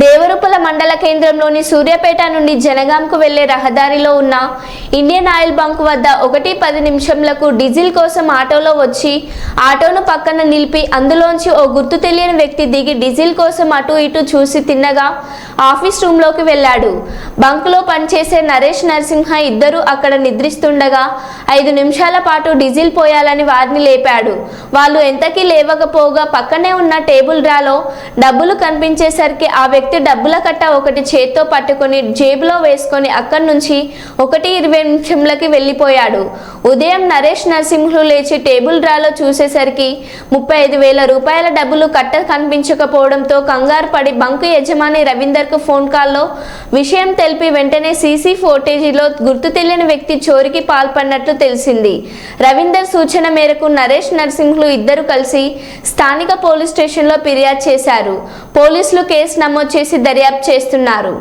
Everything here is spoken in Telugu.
దేవరూపల మండల కేంద్రంలోని సూర్యాపేట నుండి జనగాంకు వెళ్లే రహదారిలో ఉన్న ఇండియన్ ఆయిల్ బంక్ వద్ద 1:10 డీజిల్ కోసం ఆటోలో వచ్చి ఆటోను పక్కన నిలిపి అందులోంచి ఓ గుర్తు తెలియని వ్యక్తి దిగి డీజిల్ కోసం అటు ఇటు చూసి తిన్నగా ఆఫీస్ రూమ్లోకి వెళ్ళాడు. బంక్లో పనిచేసే నరేష్ నరసింహ ఇద్దరు అక్కడ నిద్రిస్తుండగా 5 నిమిషాల పాటు డీజిల్ పోయాలని వారిని లేపాడు. వాళ్ళు ఎంతకీ లేవకపోగా పక్కనే ఉన్న టేబుల్ డ్రాలో డబ్బులు కనిపించేసరికి ఆ వ్యక్తి డబ్బుల కట్ట ఒకటి చేత్తో పట్టుకొని జేబులో వేసుకొని అక్కడి నుంచి 1:20 వెళ్ళిపోయాడు. ఉదయం నరేష్ నరసింహులు లేచి టేబుల్ డ్రాలో చూసేసరికి 35,000 రూపాయల డబ్బులు కట్ట కనిపించకపోవడంతో కంగారు పడి బంకు యజమాని రవీందర్కు ఫోన్ కాల్లో విషయం తెలిపి వెంటనే సీసీ ఫుటేజీలో గుర్తు తెలియని వ్యక్తి చోరీకి పాల్పడినట్లు తెలిసింది. రవీందర్ సూచన మేరకు నరేష్ నరసింహులు ఇద్దరు కలిసి స్థానిక పోలీస్ స్టేషన్లో ఫిర్యాదు చేశారు. పోలీసులు కేసు నమోదు చేసి దర్యాప్తు చేస్తున్నారు.